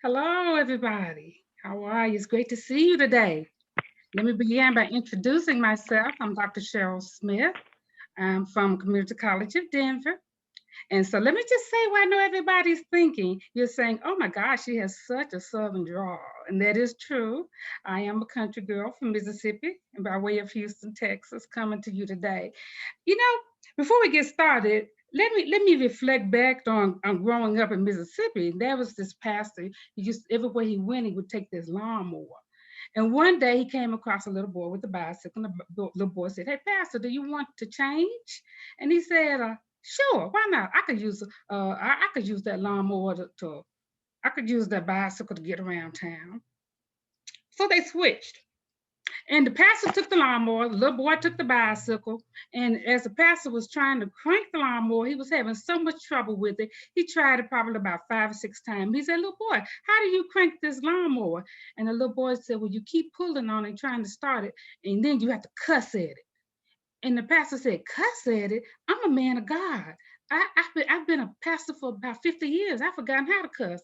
Hello, everybody. How are you? It's great to see you today. Let me begin by introducing myself. I'm Dr. Cheryl Smith. I'm from Community College of Denver. And so let me just say what I know everybody's thinking. You're saying, oh my gosh, she has such a Southern drawl. And that is true. I am a country girl from Mississippi and by way of Houston, Texas, coming to you today. You know, before we get started, let me reflect back on growing up in Mississippi. There was this pastor. He just everywhere he went, he would take this lawnmower. And one day he came across a little boy with a bicycle. And the little boy said, "Hey, pastor, do you want to change?" And he said, "Sure, why not? I could use that lawnmower I could use that bicycle to get around town." So they switched. And the pastor took the lawnmower, the little boy took the bicycle. And as the pastor was trying to crank the lawnmower, he was having so much trouble with it. He tried it probably about 5 or 6 times. He said, "Little boy, how do you crank this lawnmower?" And the little boy said, "Well, you keep pulling on it, trying to start it, and then you have to cuss at it." And the pastor said, "Cuss at it? I'm a man of God. I've been a pastor for about 50 years. I've forgotten how to cuss."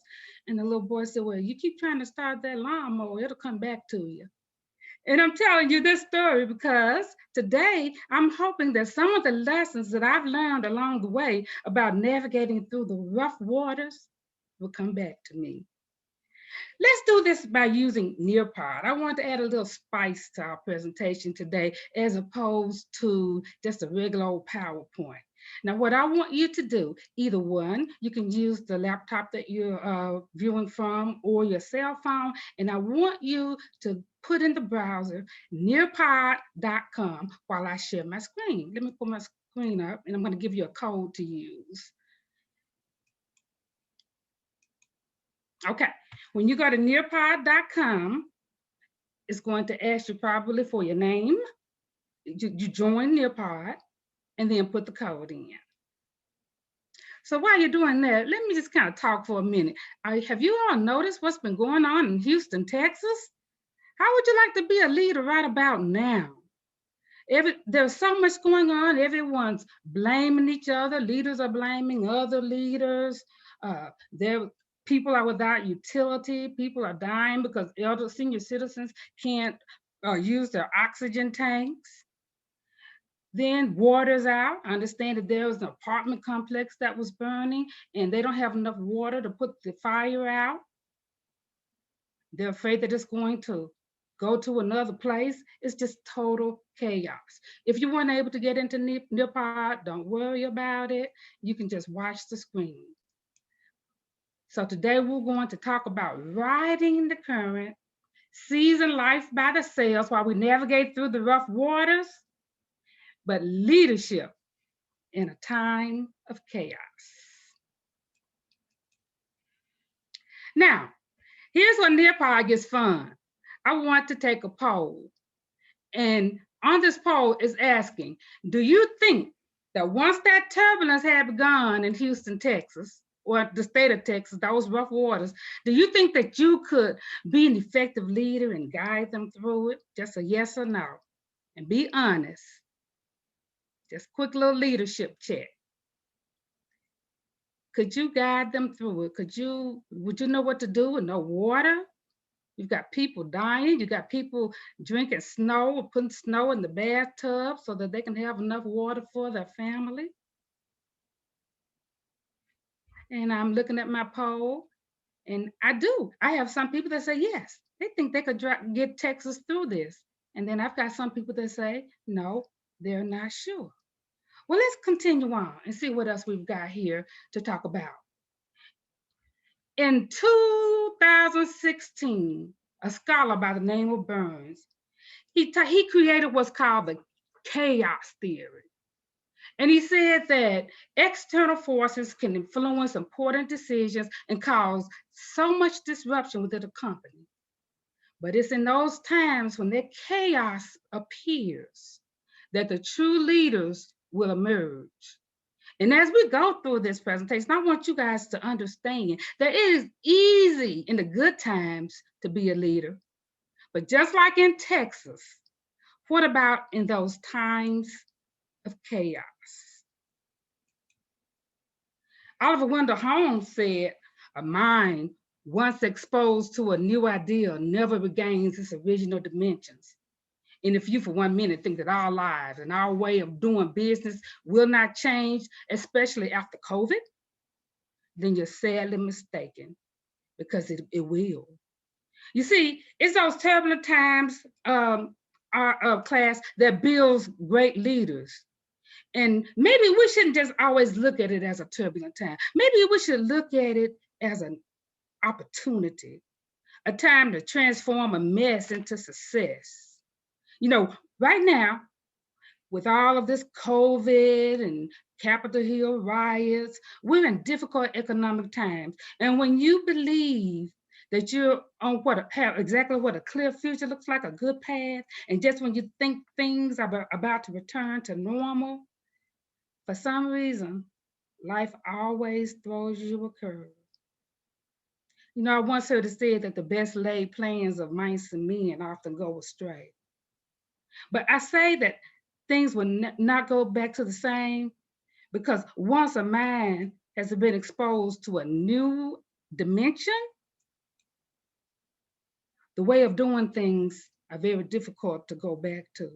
And the little boy said, "Well, you keep trying to start that lawnmower, it'll come back to you." And I'm telling you this story because today I'm hoping that some of the lessons that I've learned along the way about navigating through the rough waters will come back to me. Let's do this by using Nearpod. I want to add a little spice to our presentation today as opposed to just a regular old PowerPoint. Now, what I want you to do, either one, you can use the laptop that you're viewing from or your cell phone, and I want you to put in the browser nearpod.com while I share my screen. Let me put my screen up, and I'm going to give you a code to use. Okay, when you go to nearpod.com, it's going to ask you probably for your name. You join Nearpod and then put the code in. So while you're doing that, let me just kind of talk for a minute. Have you all noticed what's been going on in Houston, Texas? How would you like to be a leader right about now? There's so much going on. Everyone's blaming each other. Leaders are blaming other leaders. People are without utility. People are dying because elder senior citizens can't use their oxygen tanks. Then water's out. I understand that there was an apartment complex that was burning and they don't have enough water to put the fire out. They're afraid that it's going to go to another place. It's just total chaos. If you weren't able to get into Nearpod, don't worry about it. You can just watch the screen. So today we're going to talk about riding the current, seizing life by the sails while we navigate through the rough waters, but leadership in a time of chaos. Now, here's where Nearpod gets fun. I want to take a poll. And on this poll is asking, do you think that once that turbulence had begun in Houston, Texas, or the state of Texas, those rough waters, do you think that you could be an effective leader and guide them through it? Just a yes or no. And be honest. Just quick little leadership check. Could you guide them through it? Would you know what to do with no water? You've got people dying. You got people drinking snow or putting snow in the bathtub so that they can have enough water for their family. And I'm looking at my poll, and I have some people that say yes. They think they could get Texas through this. And then I've got some people that say, no, they're not sure. Well, let's continue on and see what else we've got here to talk about. In 2016, a scholar by the name of Burns, he created what's called the chaos theory. And he said that external forces can influence important decisions and cause so much disruption within a company. But it's in those times when that chaos appears that the true leaders will emerge. And as we go through this presentation, I want you guys to understand that it is easy in the good times to be a leader. But just like in Texas, what about in those times of chaos? Oliver Wendell Holmes said, a mind once exposed to a new idea, never regains its original dimensions. And if you for 1 minute think that our lives and our way of doing business will not change, especially after COVID, then you're sadly mistaken, because it will. You see, it's those turbulent times, our class, that builds great leaders. And maybe we shouldn't just always look at it as a turbulent time. Maybe we should look at it as an opportunity, a time to transform a mess into success. You know, right now, with all of this COVID and Capitol Hill riots, we're in difficult economic times. And when you believe that you're on exactly what a clear future looks like, a good path, and just when you think things are about to return to normal, for some reason, life always throws you a curve. You know, I once heard it said that the best laid plans of mice and men often go astray. But I say that things will not go back to the same, because once a mind has been exposed to a new dimension, the way of doing things are very difficult to go back to.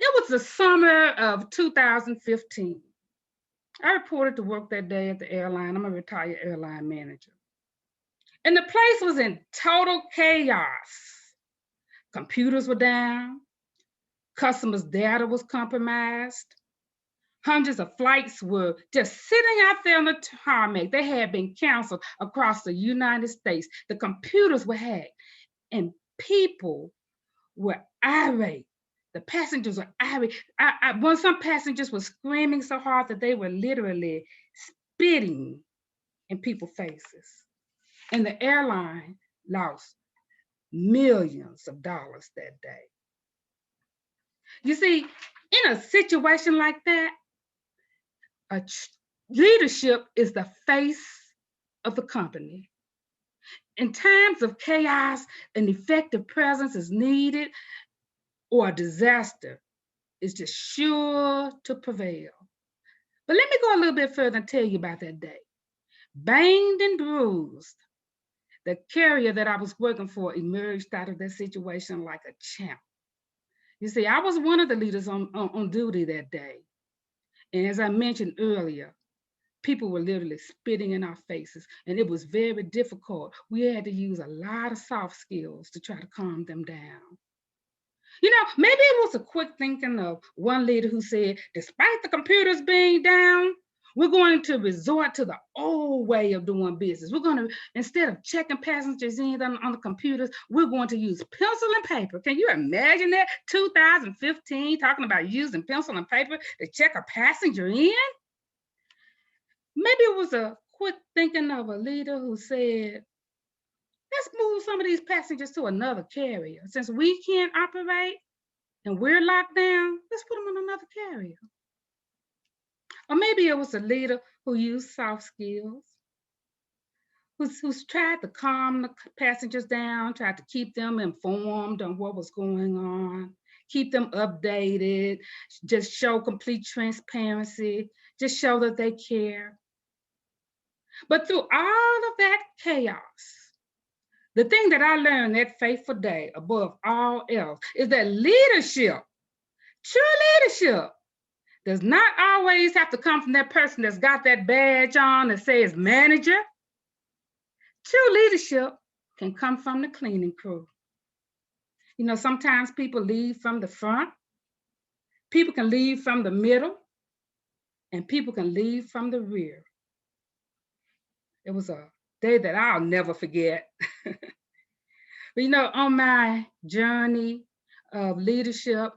It was the summer of 2015. I reported to work that day at the airline. I'm a retired airline manager. And the place was in total chaos. Computers were down, customers' data was compromised. Hundreds of flights were just sitting out there on the tarmac. They had been canceled across the United States. The computers were hacked, and people were irate. The passengers were irate. Some passengers were screaming so hard that they were literally spitting in people's faces. And the airline lost millions of dollars that day. You see, in a situation like that, leadership is the face of the company. In times of chaos, an effective presence is needed, or a disaster is just sure to prevail. But let me go a little bit further and tell you about that day. Banged and bruised, the carrier that I was working for emerged out of that situation like a champ. You see, I was one of the leaders on duty that day. And as I mentioned earlier, people were literally spitting in our faces, and it was very difficult. We had to use a lot of soft skills to try to calm them down. You know, maybe it was a quick thinking of one leader who said, despite the computers being down, we're going to resort to the old way of doing business. We're going to, instead of checking passengers in on the computers, we're going to use pencil and paper. Can you imagine that? 2015, talking about using pencil and paper to check a passenger in? Maybe it was a quick thinking of a leader who said, let's move some of these passengers to another carrier. Since we can't operate and we're locked down, let's put them on another carrier. Or maybe it was a leader who used soft skills, who's tried to calm the passengers down, tried to keep them informed on what was going on, keep them updated, just show complete transparency, just show that they care. But through all of that chaos, the thing that I learned that fateful day above all else is that leadership, true leadership, does not always have to come from that person that's got that badge on that says manager. True leadership can come from the cleaning crew. You know, sometimes people lead from the front, people can lead from the middle, and people can lead from the rear. It was a day that I'll never forget. But you know, on my journey of leadership,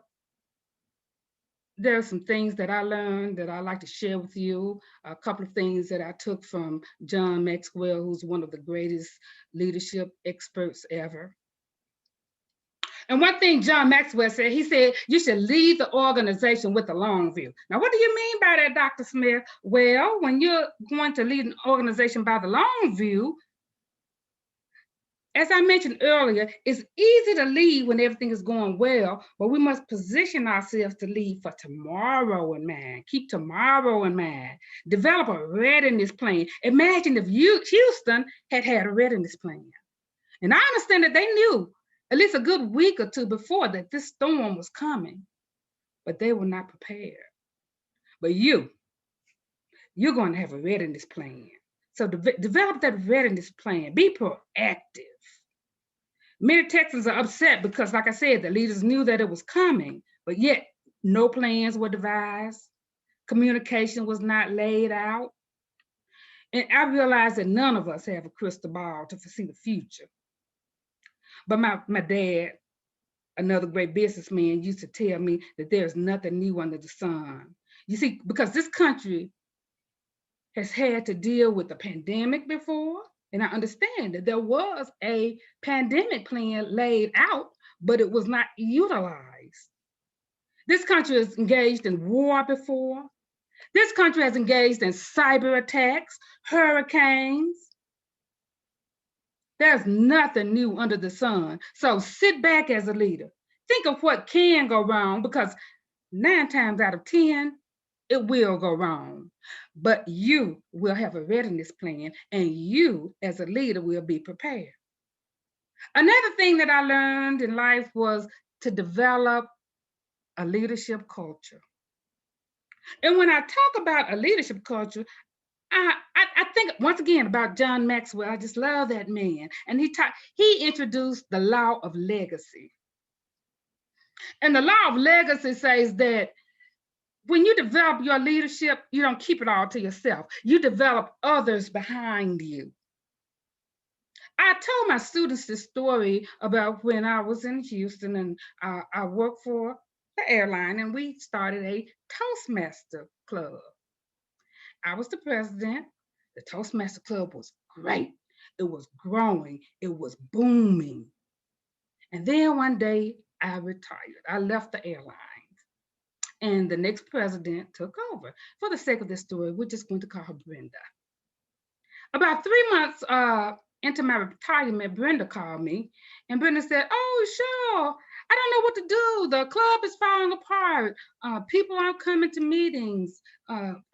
there are some things that I learned that I'd like to share with you. A couple of things that I took from John Maxwell, who's one of the greatest leadership experts ever. And one thing John Maxwell said, he said, you should lead the organization with a long view. Now, what do you mean by that, Dr. Smith? Well, when you're going to lead an organization by the long view, As I mentioned earlier, it's easy to lead when everything is going well, but we must position ourselves to lead for tomorrow in mind. Keep tomorrow in mind. Develop a readiness plan. Imagine if Houston had a readiness plan. And I understand that they knew at least a good week or two before that this storm was coming, but they were not prepared. But you're going to have a readiness plan. So develop that readiness plan. Be proactive. Many Texans are upset because, like I said, the leaders knew that it was coming, but yet no plans were devised. Communication was not laid out. And I realized that none of us have a crystal ball to foresee the future. But my dad, another great businessman, used to tell me that there's nothing new under the sun. You see, because this country has had to deal with the pandemic before, and I understand that there was a pandemic plan laid out, but it was not utilized. This country has engaged in war before. This country has engaged in cyber attacks, hurricanes. There's nothing new under the sun. So sit back as a leader. Think of what can go wrong, because 9 times out of 10, it will go wrong. But you will have a readiness plan, and you as a leader will be prepared. Another thing that I learned in life was to develop a leadership culture. And when I talk about a leadership culture, I think once again about John Maxwell. I just love that man. And he introduced the law of legacy. And the law of legacy says that when you develop your leadership, you don't keep it all to yourself. You develop others behind you. I told my students this story about when I was in Houston, and I worked for the airline, and we started a Toastmaster club. I was the president. The Toastmaster Club was great. It was growing. It was booming. And then one day I retired. I left the airlines, and the next president took over. For the sake of this story, we're just going to call her Brenda. About 3 months into my retirement, Brenda called me, and Brenda said, "Oh, sure. I don't know what to do. The club is falling apart. People aren't coming to meetings.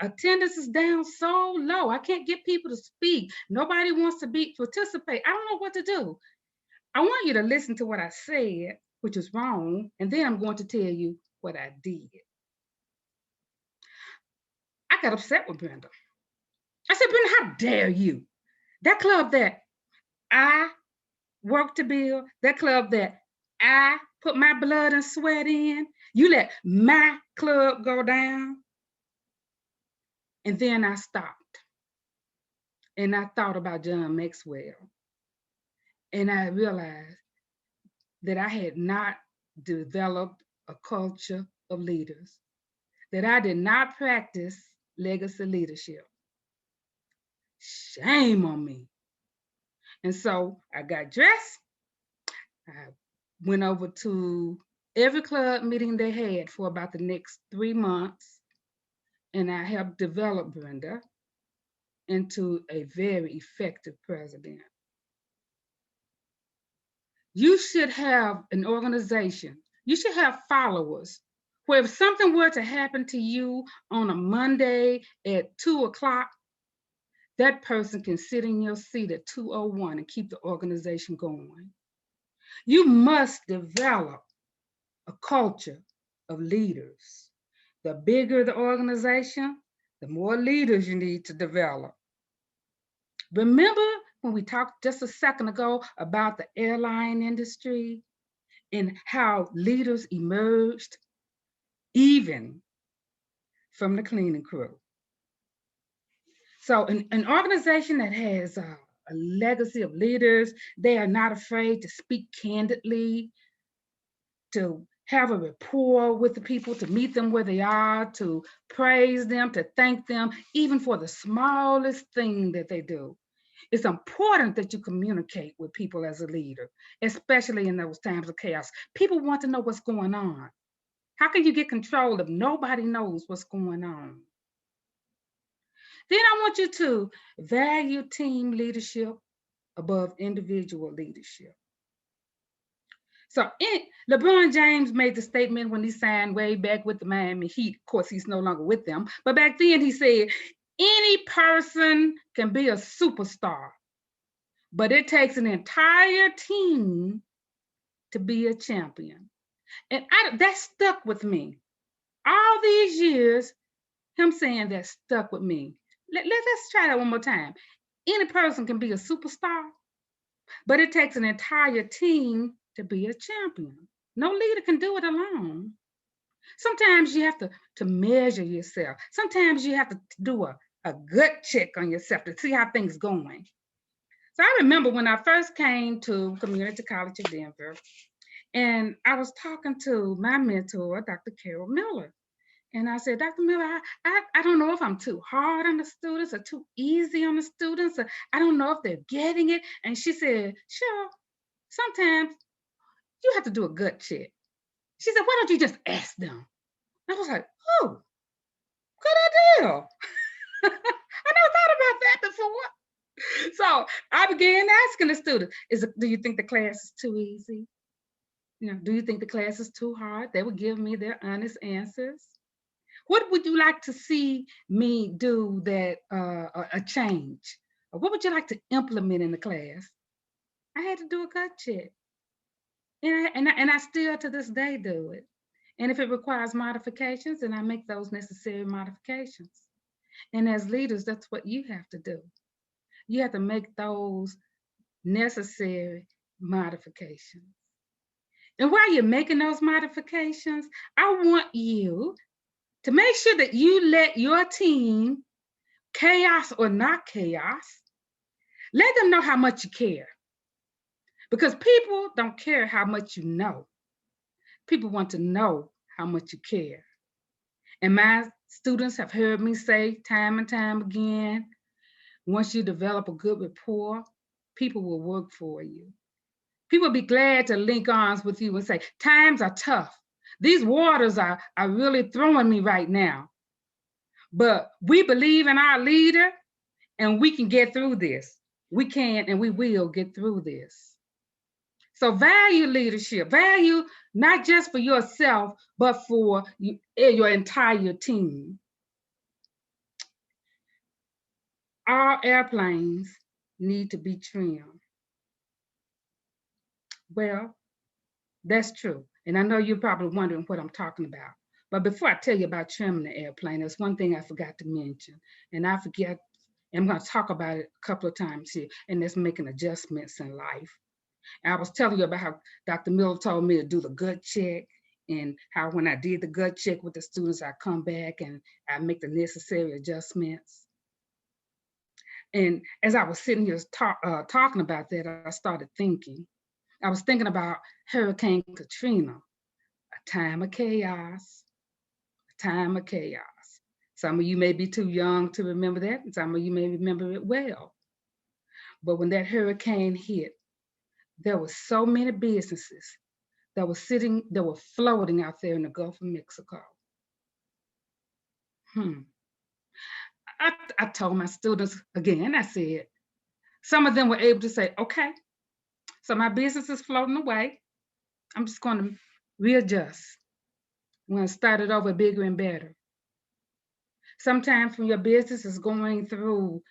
Attendance is down so low. I can't get people to speak. Nobody wants to participate. I don't know what to do. I want you to listen to what I said, which is wrong, and then I'm going to tell you what I did." I got upset with Brenda. I said, "Brenda, how dare you? That club that I worked to build, that club that I put my blood and sweat in, you let my club go down?" And then I stopped, and I thought about John Maxwell, and I realized that I had not developed a culture of leaders, that I did not practice legacy leadership. Shame on me. And so I got dressed. I went over to every club meeting they had for about the next 3 months, and I helped develop Brenda into a very effective president. You should have an organization. You should have followers where if something were to happen to you on a Monday at 2 o'clock, that person can sit in your seat at 2:01 and keep the organization going. You must develop a culture of leaders. The bigger the organization, the more leaders you need to develop. Remember when we talked just a second ago about the airline industry and how leaders emerged even from the cleaning crew? So an organization that has a legacy of leaders, they are not afraid to speak candidly, to have a rapport with the people, to meet them where they are, to praise them, to thank them, even for the smallest thing that they do. It's important that you communicate with people as a leader, especially in those times of chaos. People want to know what's going on. How can you get control if nobody knows what's going on? Then I want you to value team leadership above individual leadership. So LeBron James made the statement when he signed way back with the Miami Heat. Of course, he's no longer with them. But back then he said, any person can be a superstar, but it takes an entire team to be a champion. And that stuck with me. All these years, him saying that stuck with me. Let's try that one more time. Any person can be a superstar, but it takes an entire team to be a champion. No leader can do it alone. Sometimes you have to measure yourself. Sometimes you have to do a gut check on yourself to see how things going. So I remember when I first came to Community College of Denver, and I was talking to my mentor, Dr. Carol Miller. And I said, Dr. Miller, I don't know if I'm too hard on the students or too easy on the students. Or I don't know if they're getting it. And she said, sure, sometimes you have to do a gut check. She said, why don't you just ask them? I was like, oh, good idea. I never thought about that before. So I began asking the students, do you think the class is too easy? Do you think the class is too hard? They would give me their honest answers. What would you like to see me do that a change? Or what would you like to implement in the class? I had to do a gut check. And I still to this day do it. And if it requires modifications, then I make those necessary modifications. And as leaders, that's what you have to do. You have to make those necessary modifications. And while you're making those modifications, I want you to make sure that you let your team, chaos or not chaos, let them know how much you care. Because people don't care how much you know. People want to know how much you care. And my students have heard me say time and time again, once you develop a good rapport, people will work for you. People will be glad to link arms with you and say, times are tough. These waters are really throwing me right now. But we believe in our leader and we can get through this. We can and we will get through this. So value leadership, value not just for yourself, but for your entire team. All airplanes need to be trimmed. Well, that's true. And I know you're probably wondering what I'm talking about. But before I tell you about trimming the airplane, there's one thing I forgot to mention. And I'm going to talk about it a couple of times here, and that's making adjustments in life. And I was telling you about how Dr. Miller told me to do the gut check, and how when I did the gut check with the students, I come back and I make the necessary adjustments. And as I was sitting here talking about that, I started thinking. I was thinking about Hurricane Katrina, a time of chaos, a time of chaos. Some of you may be too young to remember that, and some of you may remember it well. But when that hurricane hit, there were so many businesses that were floating out there in the Gulf of Mexico. I told my students again, I said, some of them were able to say, okay, so my business is floating away. I'm just going to readjust. I'm going to start it over bigger and better. Sometimes when your business is going through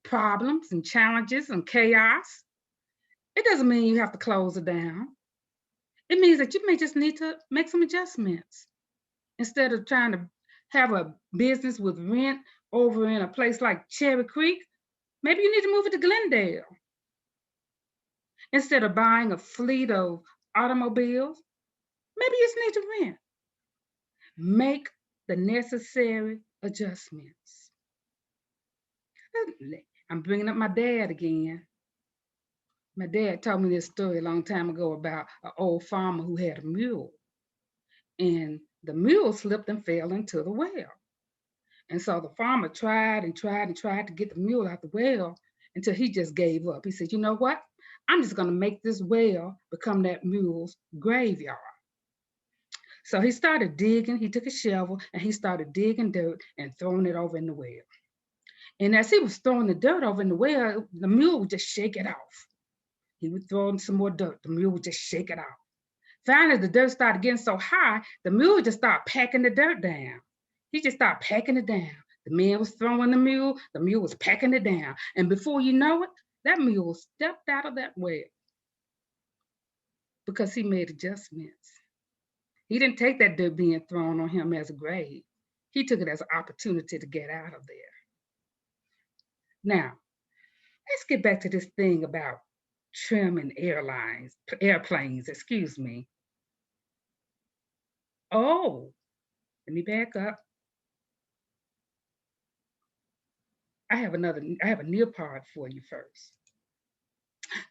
problems and challenges and chaos, it doesn't mean you have to close it down. It means that you may just need to make some adjustments. Instead of trying to have a business with rent over in a place like Cherry Creek, maybe you need to move it to Glendale. Instead of buying a fleet of automobiles, maybe you just need to rent. Make the necessary adjustments. I'm bringing up my dad again. My dad told me this story a long time ago about an old farmer who had a mule. And the mule slipped and fell into the well. And so the farmer tried and tried and tried to get the mule out the well until he just gave up. He said, you know what? I'm just going to make this well become that mule's graveyard. So he started digging. He took a shovel and he started digging dirt and throwing it over in the well. And as he was throwing the dirt over in the well, the mule would just shake it off. He would throw in some more dirt. The mule would just shake it off. Finally, the dirt started getting so high, the mule would just start packing the dirt down. He just started packing it down. The man was throwing the mule was packing it down. And before you know it, that mule stepped out of that well because he made adjustments. He didn't take that dirt being thrown on him as a grade. He took it as an opportunity to get out of there. Now, let's get back to this thing about trimming airplanes, excuse me. Oh, let me back up. I have a near part for you first.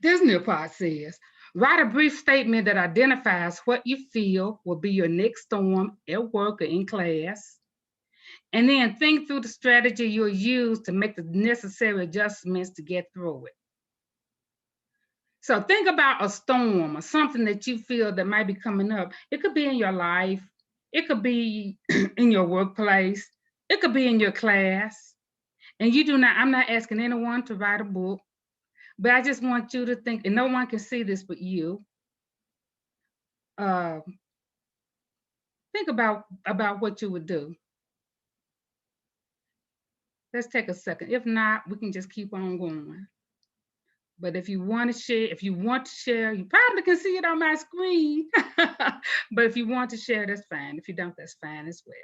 This near part says, write a brief statement that identifies what you feel will be your next storm at work or in class. And then think through the strategy you'll use to make the necessary adjustments to get through it. So think about a storm or something that you feel that might be coming up. It could be in your life. It could be in your workplace. It could be in your class. And I'm not asking anyone to write a book, but I just want you to think, and no one can see this but you. Think about what you would do. Let's take a second. If not, we can just keep on going. But if you want to share, you probably can see it on my screen. But if you want to share, that's fine. If you don't, that's fine as well.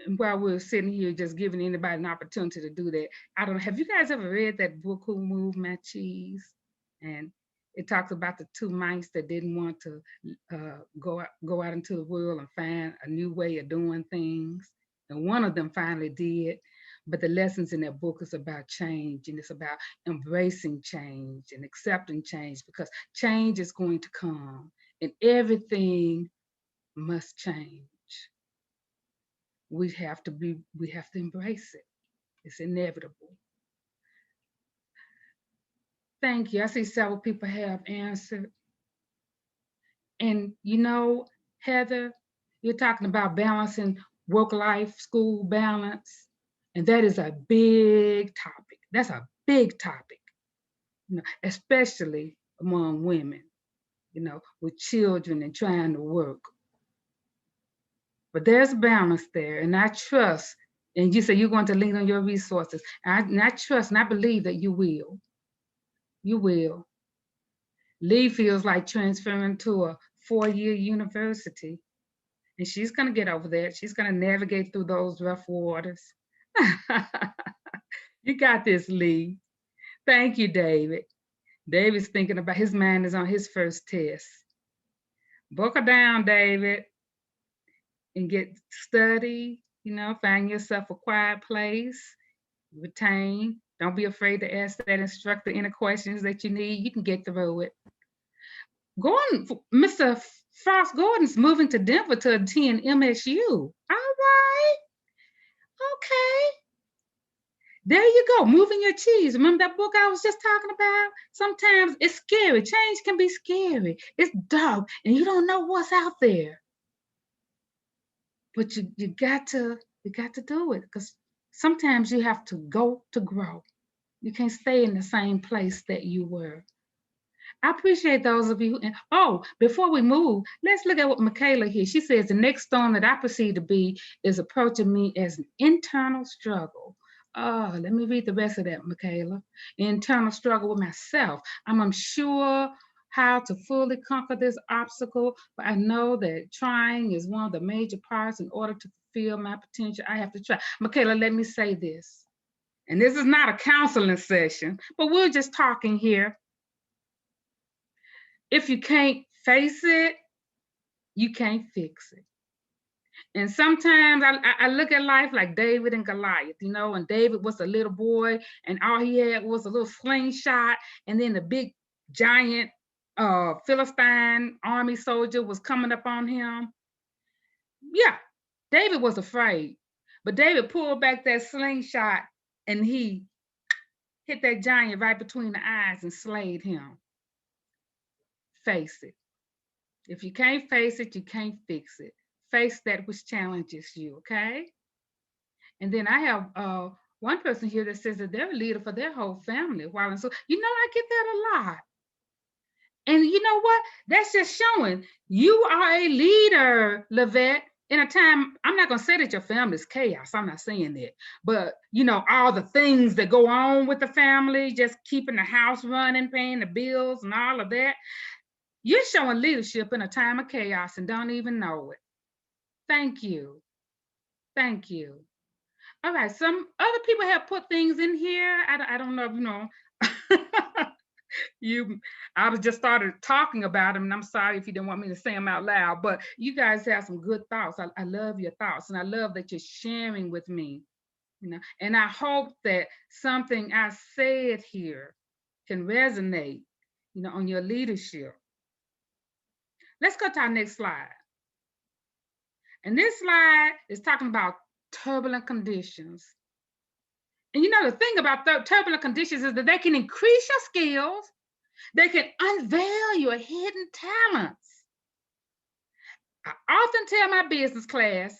And while we're sitting here just giving anybody an opportunity to do that, I don't know, have you guys ever read that book, Who Moved My Cheese? And it talks about the two mice that didn't want to go out into the world and find a new way of doing things. And one of them finally did. But the lessons in that book is about change, and it's about embracing change and accepting change, because change is going to come and everything must change. We have to embrace it. It's inevitable. Thank you. I see several people have answered. And you know, Heather, you're talking about balancing work life, school balance. And that is a big topic. That's a big topic, you know, especially among women, you know, with children and trying to work. But there's balance there. And I trust, and you say you're going to lean on your resources. And I trust and I believe that you will. You will. Lee feels like transferring to a 4-year university. And she's going to get over that. She's going to navigate through those rough waters. You got this, Lee. Thank you, David. David's thinking about, his mind is on his first test. Buckle down, David, and get study, you know, find yourself a quiet place, retain. Don't be afraid to ask that instructor any questions that you need. You can get through it. Mr. Frost Gordon's moving to Denver to attend MSU. All right. Okay. There you go, moving your cheese. Remember that book I was just talking about? Sometimes it's scary. Change can be scary. It's dark and you don't know what's out there. But you got to do it, because sometimes you have to go to grow. You can't stay in the same place that you were. I appreciate those of you. And before we move, let's look at what Michaela here. She says, the next storm that I perceive to be is approaching me as an internal struggle. Let me read the rest of that, Michaela. Internal struggle with myself. I'm unsure how to fully conquer this obstacle, but I know that trying is one of the major parts. In order to fulfill my potential, I have to try. Michaela, let me say this. And this is not a counseling session, but we're just talking here. If you can't face it, you can't fix it. And sometimes I look at life like David and Goliath, you know, and David was a little boy and all he had was a little slingshot, and then the big giant Philistine army soldier was coming up on him. Yeah, David was afraid, but David pulled back that slingshot and he hit that giant right between the eyes and slayed him. Face it. If you can't face it, you can't fix it. Face that which challenges you, okay? And then I have one person here that says that they're a leader for their whole family. While so, I get that a lot. And you know what? That's just showing you are a leader, Lavette, in a time. I'm not going to say that your family's chaos. I'm not saying that. But, all the things that go on with the family, just keeping the house running, paying the bills and all of that. You're showing leadership in a time of chaos and don't even know it. Thank you. Thank you. All right. Some other people have put things in here. I don't know if I was just started talking about them, and I'm sorry if you didn't want me to say them out loud, but you guys have some good thoughts. I love your thoughts, and I love that you're sharing with me, and I hope that something I said here can resonate, on your leadership. Let's go to our next slide. And this slide is talking about turbulent conditions. And the thing about turbulent conditions is that they can increase your skills. They can unveil your hidden talents. I often tell my business class,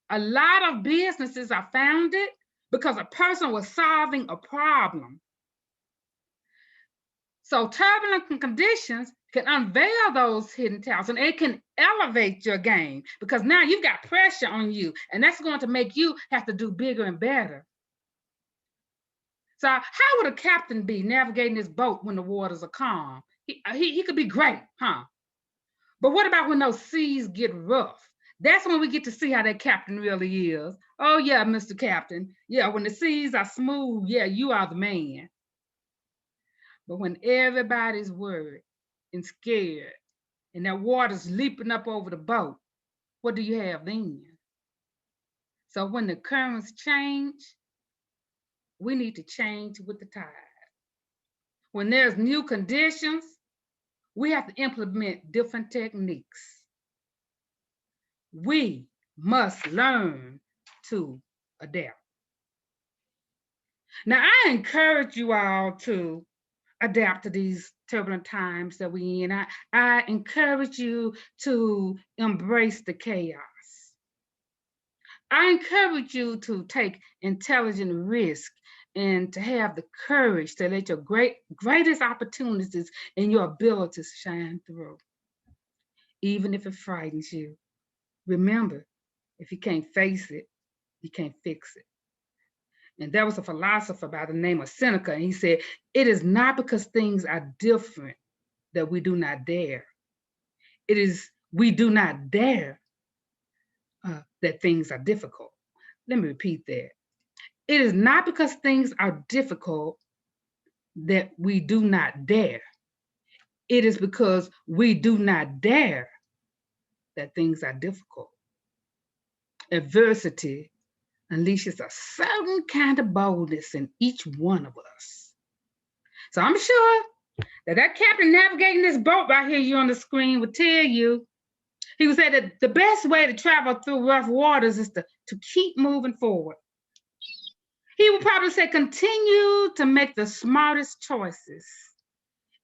a lot of businesses are founded because a person was solving a problem. So turbulent conditions can unveil those hidden talents, and it can elevate your game because now you've got pressure on you, and that's going to make you have to do bigger and better. So how would a captain be navigating his boat when the waters are calm? He could be great, huh? But what about when those seas get rough? That's when we get to see how that captain really is. Oh yeah, Mr. Captain. Yeah, when the seas are smooth, yeah, you are the man. But when everybody's worried and scared and that water's leaping up over the boat, what do you have then? So when the currents change, we need to change with the tide. When there's new conditions, we have to implement different techniques. We must learn to adapt. Now, I encourage you all to adapt to these turbulent times that we're in. I encourage you to embrace the chaos. I encourage you to take intelligent risk and to have the courage to let your greatest opportunities and your abilities shine through, even if it frightens you. Remember, if you can't face it, you can't fix it. And there was a philosopher by the name of Seneca, and he said, it is not because things are different that we do not dare. It is we do not dare that things are difficult. Let me repeat that. It is not because things are difficult that we do not dare. It is because we do not dare that things are difficult. Adversity unleashes a certain kind of boldness in each one of us. So I'm sure that captain navigating this boat right here you on the screen would tell you, he would say that the best way to travel through rough waters is to keep moving forward. He would probably say, continue to make the smartest choices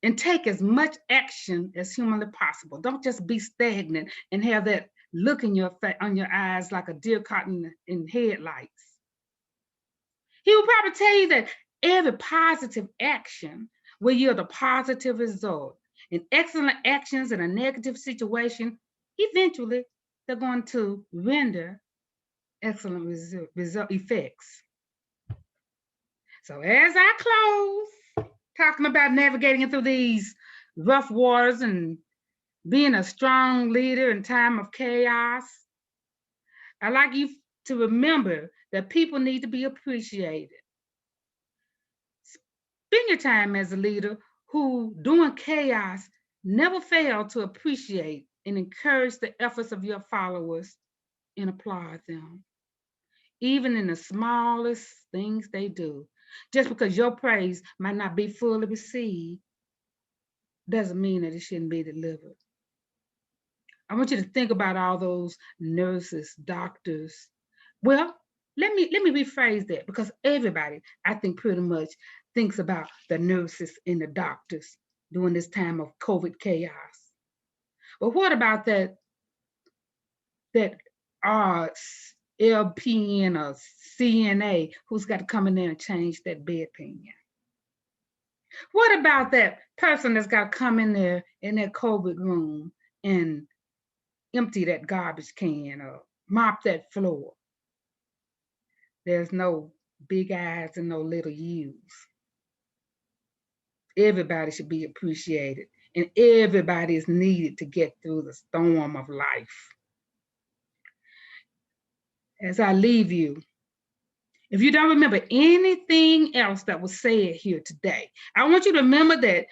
and take as much action as humanly possible. Don't just be stagnant and have that look in on your eyes like a deer caught in headlights. He would probably tell you that every positive action will yield a positive result. And excellent actions in a negative situation, eventually they're going to render excellent result effects. So as I close, talking about navigating through these rough waters and being a strong leader in time of chaos, I'd like you to remember that people need to be appreciated. Spend your time as a leader who, during chaos, never fail to appreciate and encourage the efforts of your followers and applaud them, even in the smallest things they do. Just because your praise might not be fully received doesn't mean that it shouldn't be delivered. I want you to think about all those nurses, doctors. Well, let me rephrase that, because everybody, I think, pretty much thinks about the nurses and the doctors during this time of COVID chaos. But what about that LPN or CNA who's got to come in there and change that bedpan? What about that person that's got to come in there in that COVID room and empty that garbage can or mop that floor? There's no big eyes and no little U's. Everybody should be appreciated, and everybody is needed to get through the storm of life. As I leave you, if you don't remember anything else that was said here today, I want you to remember that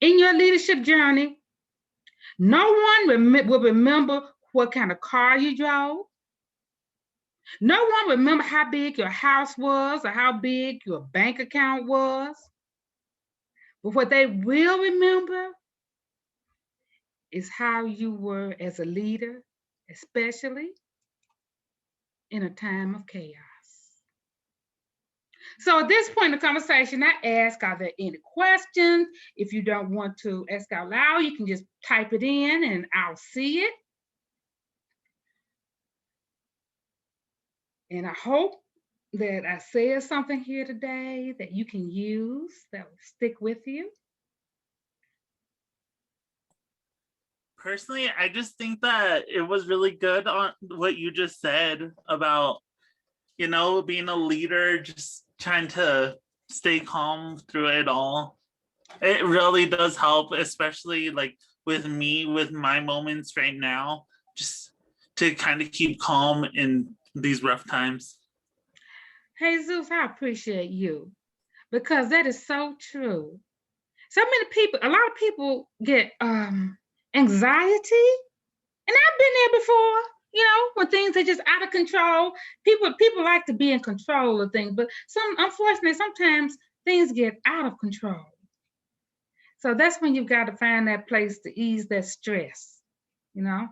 in your leadership journey, no one will remember what kind of car you drove. No one will remember how big your house was or how big your bank account was. But what they will remember is how you were as a leader, especially in a time of chaos. So at this point in the conversation, I ask, are there any questions? If you don't want to ask out loud, you can just type it in and I'll see it. And I hope that I said something here today that you can use, that will stick with you. Personally, I just think that it was really good on what you just said about, you know, being a leader, just trying to stay calm through it all. It really does help, especially like with me, with my moments right now, just to kind of keep calm in these rough times. Jesus, I appreciate you because that is so true. So many people, a lot of people get anxiety, and I've been there before. You know, when things are just out of control, people like to be in control of things, but unfortunately, sometimes things get out of control. So that's when you've got to find that place to ease that stress. You know,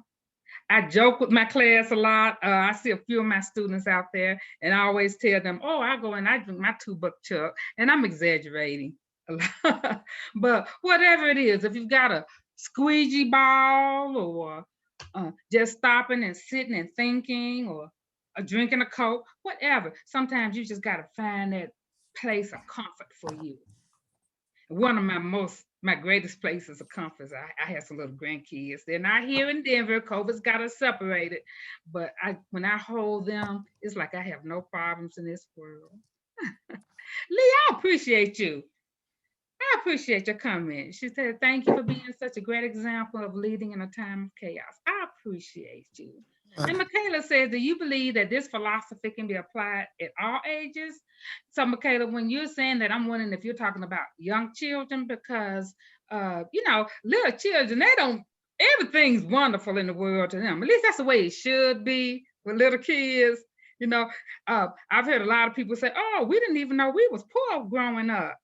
I joke with my class a lot. I see a few of my students out there, and I always tell them, "Oh, I go and I drink my 2-buck chuck," and I'm exaggerating a lot. But whatever it is, if you've got a squeegee ball or just stopping and sitting and thinking or drinking a Coke, whatever. Sometimes you just got to find that place of comfort for you. One of my greatest places of comfort, I have some little grandkids. They're not here in Denver. COVID's got us separated. But when I hold them, it's like I have no problems in this world. Lee, I appreciate you. I appreciate your comment. She said, thank you for being such a great example of leading in a time of chaos. I appreciate you. And Michaela says, do you believe that this philosophy can be applied at all ages? So Michaela, when you're saying that, I'm wondering if you're talking about young children, because, you know, little children, everything's wonderful in the world to them. At least that's the way it should be with little kids. You know, I've heard a lot of people say, oh, we didn't even know we was poor growing up.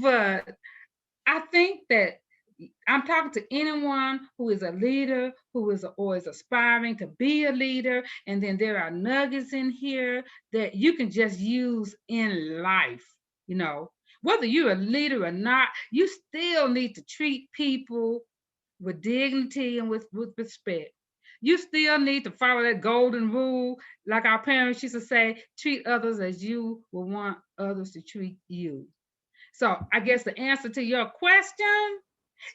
But I think that I'm talking to anyone who is a leader, who is or is aspiring to be a leader, and then there are nuggets in here that you can just use in life. You know, whether you're a leader or not, you still need to treat people with dignity and with respect. You still need to follow that golden rule, like our parents used to say, treat others as you would want others to treat you. So I guess the answer to your question,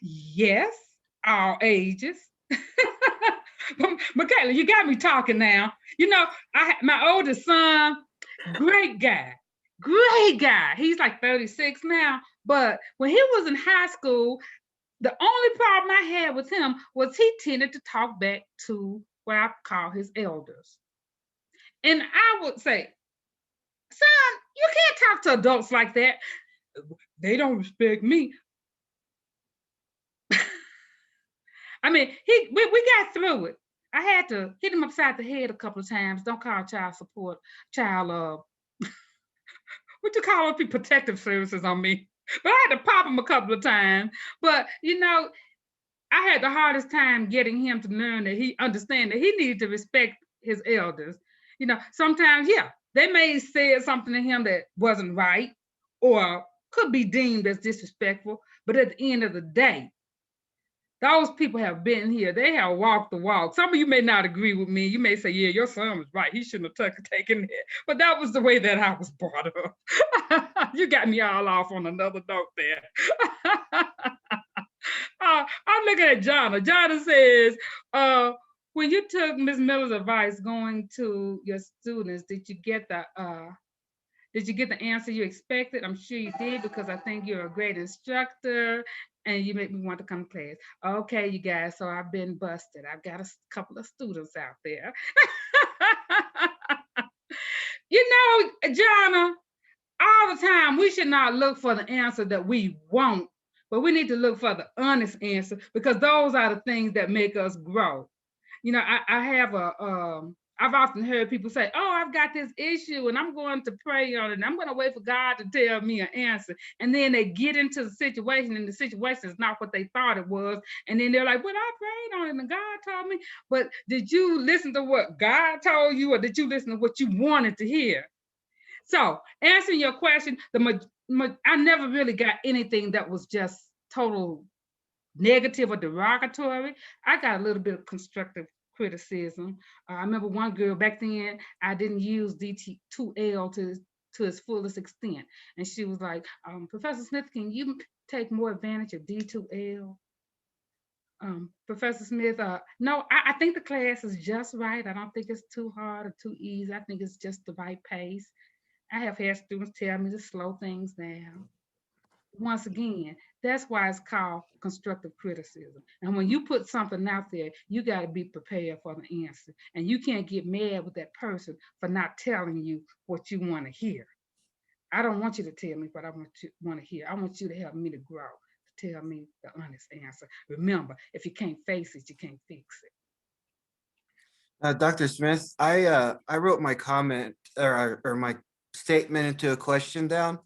yes, all ages. Michaela, you got me talking now. You know, my oldest son, great guy. He's like 36 now. But when he was in high school, the only problem I had with him was he tended to talk back to what I call his elders. And I would say, son, you can't talk to adults like that. They don't respect me. I mean, we got through it. I had to hit him upside the head a couple of times. Don't call child support, what you call it, protective services on me. But I had to pop him a couple of times. But, you know, I had the hardest time getting him to learn that he understand that he needed to respect his elders. You know, sometimes, yeah, they may say something to him that wasn't right or could be deemed as disrespectful. But at the end of the day, Those people have been here. They have walked the walk. Some of you may not agree with me. You may say, yeah, your son was right. He shouldn't have taken it. But that was the way that I was brought up. You got me all off on another note there. I'm looking at Jonna. Jonna says, when you took Ms. Miller's advice going to your students, did you get the answer you expected? I'm sure you did, because I think you're a great instructor and you make me want to come to class. Okay, you guys, so I've been busted. I've got a couple of students out there. You know, Jonna, all the time, we should not look for the answer that we want, but we need to look for the honest answer, because those are the things that make us grow. You know, I've often heard people say, oh, I've got this issue and I'm going to pray on it, and I'm going to wait for God to tell me an answer. And then they get into the situation and the situation is not what they thought it was. And then they're like, well, I prayed on it and God told me. But did you listen to what God told you, or did you listen to what you wanted to hear? So answering your question, I never really got anything that was just total negative or derogatory. I got a little bit of constructive criticism. I remember one girl back then, I didn't use DT2L to its fullest extent. And she was like, Professor Smith, can you take more advantage of D2L? Professor Smith, no, I think the class is just right. I don't think it's too hard or too easy. I think it's just the right pace. I have had students tell me to slow things down. Once again, that's why it's called constructive criticism. And when you put something out there, you got to be prepared for the answer. And you can't get mad with that person for not telling you what you want to hear. I don't want you to tell me what I want to hear. I want you to help me to grow, to tell me the honest answer. Remember, if you can't face it, you can't fix it. Dr. Smith, I wrote my comment or my statement into a question down,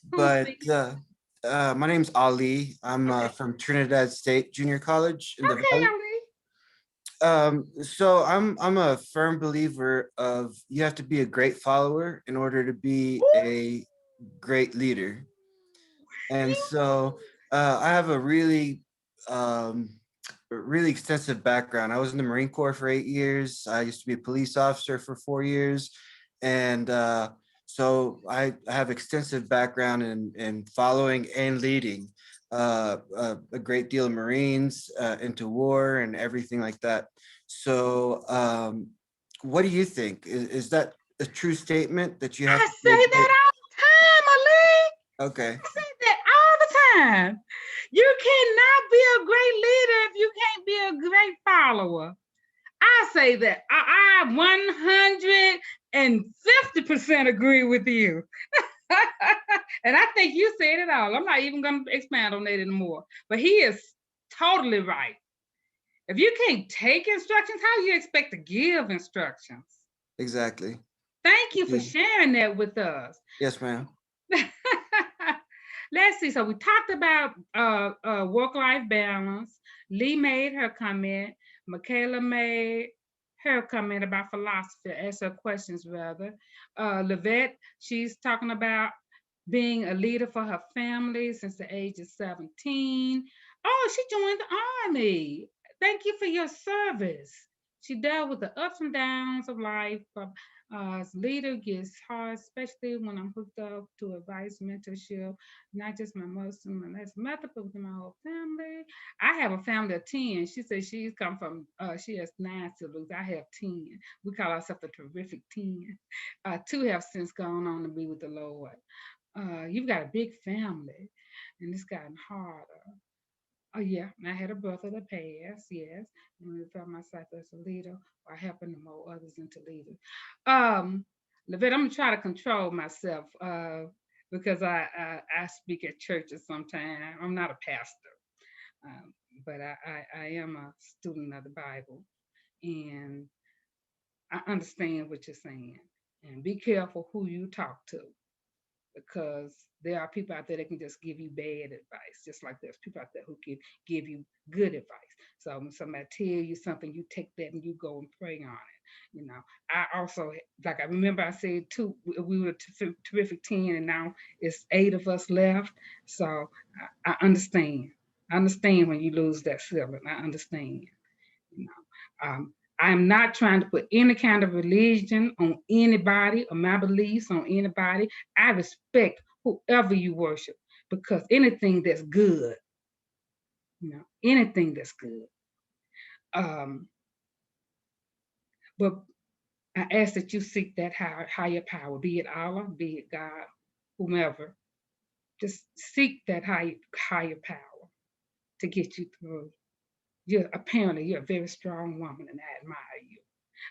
but my name's Ali. I'm from Trinidad State Junior College in the Valley. So I'm a firm believer of you have to be a great follower in order to be a great leader. And so I have a really extensive background. I was in the Marine Corps for 8 years. I used to be a police officer for 4 years. And so I have extensive background in following and leading a great deal of Marines into war and everything like that. So what do you think? Is that a true statement that you have? I say that all the time, Ali. Okay. I say that all the time. You cannot be a great leader if you can't be a great follower. I say that. I 150% agree with you. And I think you said it all. I'm not even going to expand on that anymore. But he is totally right. If you can't take instructions, how do you expect to give instructions? Exactly. Thank you for sharing that with us. Yes, ma'am. Let's see. So we talked about work-life balance. Lee made her comment. Michaela made her comment about philosophy, ask her questions rather. Livette, she's talking about being a leader for her family since the age of 17. Oh, she joined the Army. Thank you for your service. She dealt with the ups and downs of life. As leader gets hard, especially when I'm hooked up to advice, mentorship, not just my Muslim and that's method, but with my whole family. I have a family of 10. She says she's come from, she has 9 siblings. I have 10. We call ourselves the terrific 10. 2 have since gone on to be with the Lord. You've got a big family, and it's gotten harder. Oh yeah, I had a brother that passed, yes. And I felt myself as a leader or helping to mold others into leaders. Livette, I'm gonna try to control myself because I speak at churches sometimes. I'm not a pastor, but I am a student of the Bible, and I understand what you're saying. And be careful who you talk to, because there are people out there that can just give you bad advice, just like there's people out there who can give you good advice. So when somebody tell you something, you take that and you go and pray on it. You know, I also, like I remember I said too, we were a terrific 10 and now it's 8 of us left. So I understand. I understand when you lose that sibling. I understand. You know, I am not trying to put any kind of religion on anybody or my beliefs on anybody. I respect whoever you worship because anything that's good, anything that's good. But I ask that you seek that higher power, be it Allah, be it God, whomever. Just seek that higher power to get you through. Apparently you're a very strong woman, and I admire you.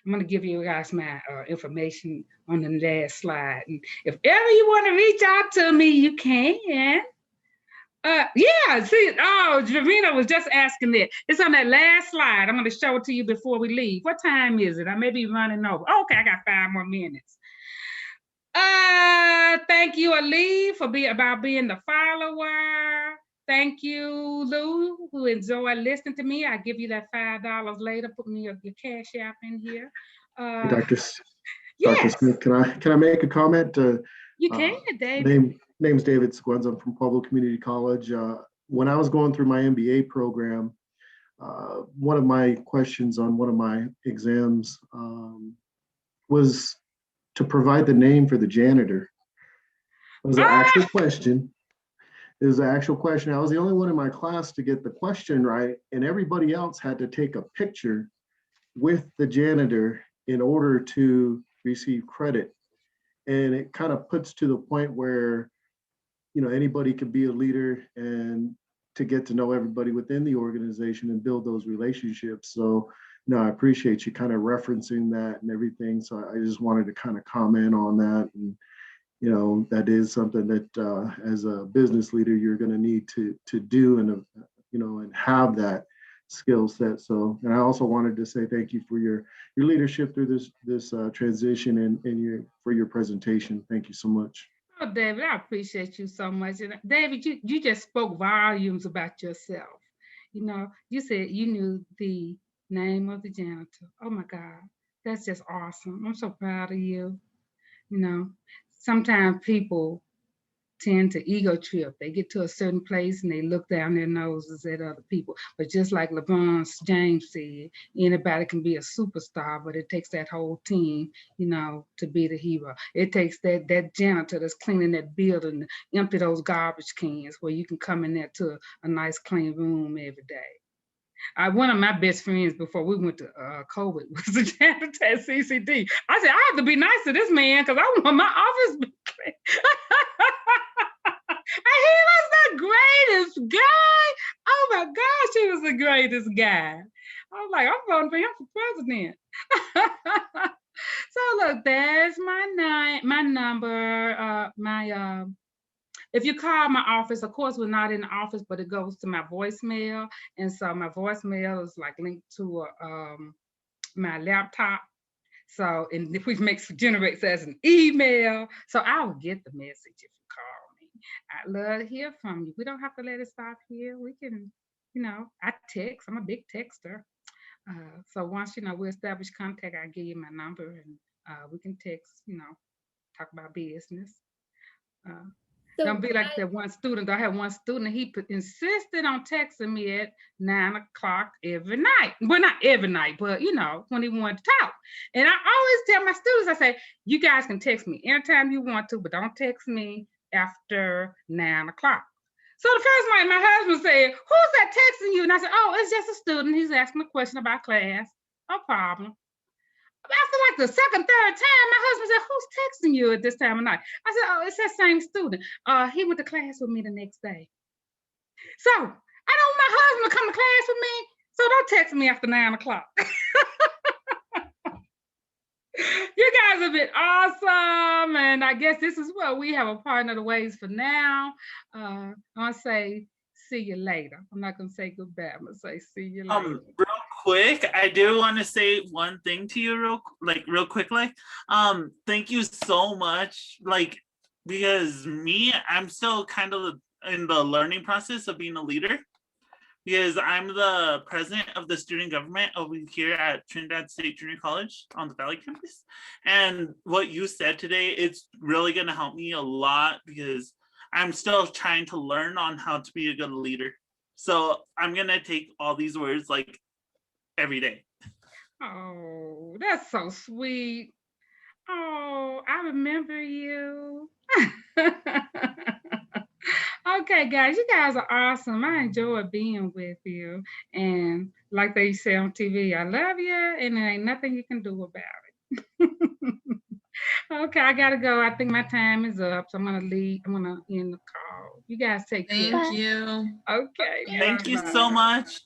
I'm going to give you guys my information on the last slide. And if ever you want to reach out to me, you can. Yeah, see, Javina was just asking that. It's on that last slide. I'm going to show it to you before we leave. What time is it? I may be running over. Okay, I got 5 more minutes. Thank you, Ali, for being the follower. Thank you, Lou, who enjoyed listening to me. I'll give you that $5 later. Put me your Cash App in here. Dr. Yes. Smith, can I make a comment? You can, David. Name's David Squenz. I'm from Pueblo Community College. When I was going through my MBA program, one of my questions on one of my exams was to provide the name for the janitor. It was an actual question. It was an actual question. I was the only one in my class to get the question right, and everybody else had to take a picture with the janitor in order to receive credit. And it kind of puts to the point where, anybody could be a leader and to get to know everybody within the organization and build those relationships. So, I appreciate you kind of referencing that and everything. So I just wanted to kind of comment on that. And, that is something that as a business leader, you're going to need to do and, and have that skill set. So, and I also wanted to say thank you for your leadership through this transition and for your presentation. Thank you so much. Oh, David, I appreciate you so much. And David, you just spoke volumes about yourself. You said you knew the name of the janitor. Oh my God, that's just awesome. I'm so proud of you. Sometimes people tend to ego trip. They get to a certain place and they look down their noses at other people. But just like LeBron James said, anybody can be a superstar, but it takes that whole team, to be the hero. It takes that janitor that's cleaning that building, empty those garbage cans where you can come in there to a nice clean room every day. One of my best friends before we went to COVID was a janitor at CCD. I said, I have to be nice to this man because I want my office to be clean. And he was the greatest guy. Oh my gosh, he was the greatest guy. I was like, I'm voting for him for president. So look, there's my number, if you call my office, of course, we're not in the office, but it goes to my voicemail. And so my voicemail is like linked to my laptop. So, and which generates as an email. So I will get the message if you call me. I'd love to hear from you. We don't have to let it stop here. We can, I text. I'm a big texter. So once, we establish contact, I'll give you my number and we can text, talk about business. Don't be like that one student. I had one student, he insisted on texting me at 9 o'clock every night. Well, not every night, but when he wanted to talk. And I always tell my students, I say, you guys can text me anytime you want to, but don't text me after 9 o'clock. So the first night, my husband said, who's that texting you? And I said, oh, it's just a student. He's asking a question about class. No problem. After like the second, third time, my husband said, who's texting you at this time of night? I said, oh, it's that same student. He went to class with me the next day. So I don't want my husband to come to class with me, so don't text me after 9 o'clock. You guys have been awesome. And I guess this is what we have a partner the ways for now. I'm going to say, see you later. I'm not going to say goodbye. I'm going to say, see you later. Real quick, I do want to say one thing to you real quick. Thank you so much. Because I'm still kind of in the learning process of being a leader. Because I'm the president of the student government over here at Trinidad State Junior College on the Valley campus. And what you said today, it's really going to help me a lot because I'm still trying to learn on how to be a good leader. So I'm gonna take all these words like every day. Oh, that's so sweet. Oh, I remember you. Okay, guys, you guys are awesome. I enjoy being with you. And like they say on TV, I love you, and there ain't nothing you can do about it. Okay, I gotta go. I think my time is up. So I'm gonna leave. I'm gonna end the call. You guys take care. Thank you. Okay. Thank you so bye-bye. much.